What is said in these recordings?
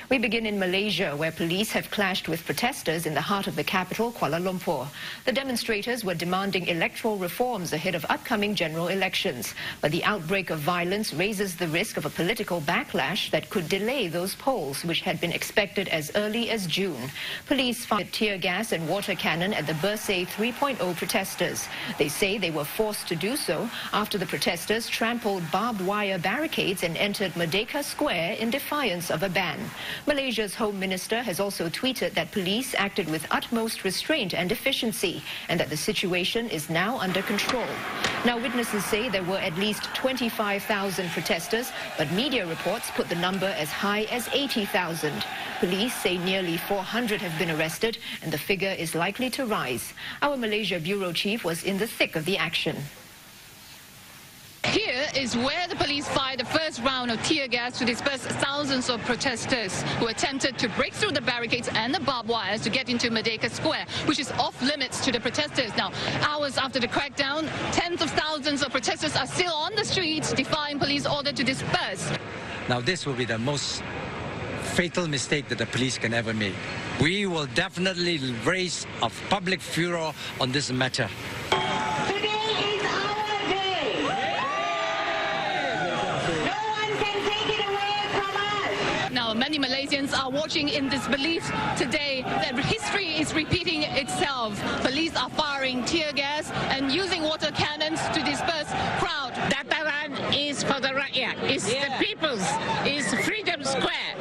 We begin in Malaysia, where police have clashed with protesters in the heart of the capital, Kuala Lumpur. The demonstrators were demanding electoral reforms ahead of upcoming general elections. But the outbreak of violence raises the risk of a political backlash that could delay those polls, which had been expected as early as June. Police fired tear gas and water cannon at the Bersih 3.0 protesters. They say they were forced to do so after the protesters trampled barbed wire barricades and entered Merdeka Square in defiance of a ban. Malaysia's Home Minister has also tweeted that police acted with utmost restraint and efficiency and that the situation is now under control. Now, witnesses say there were at least 25,000 protesters, but media reports put the number as high as 80,000. Police say nearly 400 have been arrested and the figure is likely to rise. Our Malaysia Bureau Chief was in the thick of the action. Here is where the police fired the first round of tear gas to disperse thousands of protesters who attempted to break through the barricades and the barbed wires to get into Merdeka Square, which is off limits to the protesters. Now, hours after the crackdown, tens of thousands of protesters are still on the streets defying police order to disperse. Now, this will be the most fatal mistake that the police can ever make. We will definitely raise a public furor on this matter. Now, many Malaysians are watching in disbelief today that history is repeating itself. Police are firing tear gas and using water cannons to disperse crowd. Dataran is for the rakyat, it's the people's, it's Freedom Square,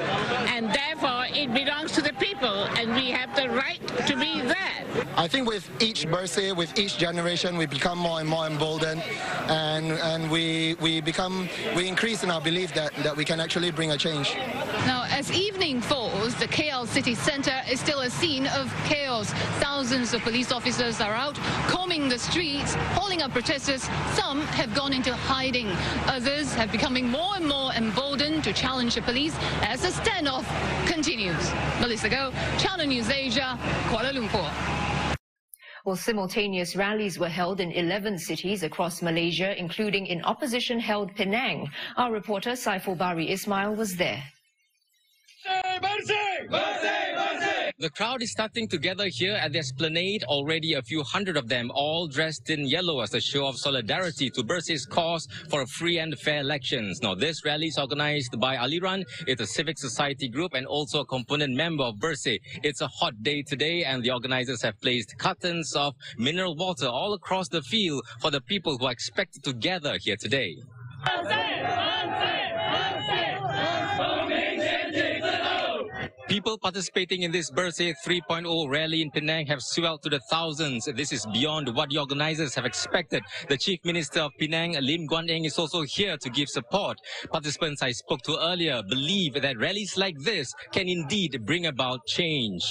and therefore it belongs to the people, and we have the right to be there. I think with each Bersih, with each generation, we become more and more emboldened, and we increase in our belief that we can actually bring a change. Now, as evening falls, the KL city centre is still a scene of chaos. Thousands of police officers are out, combing the streets, hauling up protesters. Some have gone into hiding. Others have becoming more and more emboldened to challenge the police as the standoff continues. Melissa Go, Channel News Asia, Kuala Lumpur. Well, simultaneous rallies were held in 11 cities across Malaysia, including in opposition-held Penang. Our reporter Saiful Bari Ismail was there. Bersih! Bersih! Bersih! The crowd is starting to gather here at the esplanade, already a few hundred of them, all dressed in yellow as a show of solidarity to Bersih's cause for a free and fair elections. Now, this rally is organized by Aliran. It's a civic society group and also a component member of Bersih. It's a hot day today, and the organizers have placed cartons of mineral water all across the field for the people who are expected to gather here today. People participating in this Bersih 3.0 rally in Penang have swelled to the thousands. This is beyond what the organizers have expected. The Chief Minister of Penang, Lim Guan Eng, is also here to give support. Participants I spoke to earlier believe that rallies like this can indeed bring about change.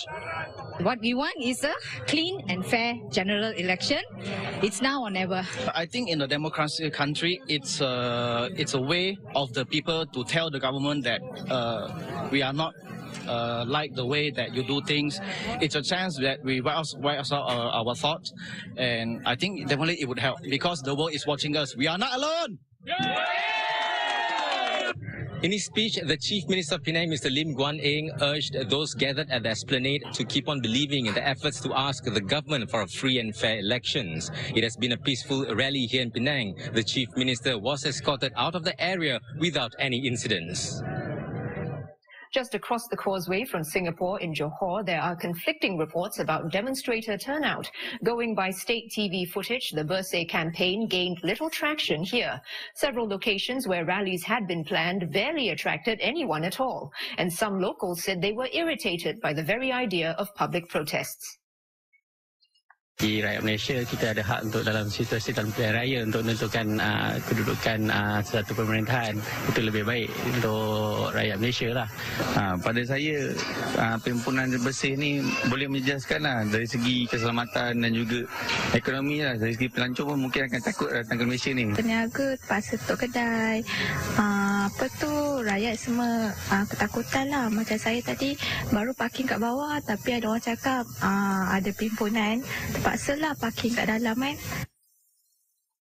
What we want is a clean and fair general election. It's now or never. I think in a democratic country, it's a way of the people to tell the government that we are not like the way that you do things. It's a chance that we write out our thoughts, and I think definitely it would help because the world is watching us. We are not alone. In his speech, the Chief Minister of Penang, Mr. Lim Guan Eng, urged those gathered at the esplanade to keep on believing in the efforts to ask the government for a free and fair elections. It has been a peaceful rally here in Penang. The Chief Minister was escorted out of the area without any incidents. Just across the causeway from Singapore in Johor, there are conflicting reports about demonstrator turnout. Going by state TV footage, the Bersih campaign gained little traction here. Several locations where rallies had been planned barely attracted anyone at all. And some locals said they were irritated by the very idea of public protests. Di rakyat Malaysia, kita ada hak untuk dalam situasi dalam pilihan raya untuk menentukan kedudukan satu pemerintahan. Itu lebih baik untuk rakyat Malaysia lah. Pada saya, perhimpunan Bersih ni boleh menjelaskan lah dari segi keselamatan dan juga ekonomi lah. Dari segi pelancong pun mungkin akan takut datang ke Malaysia ni. Peniaga terpaksa tutup kedai. Rakyat semua ketakutan lah. Macam saya tadi baru parking kat bawah, tapi ada orang cakap ada perhimpunan, terpaksalah parking kat dalam kan.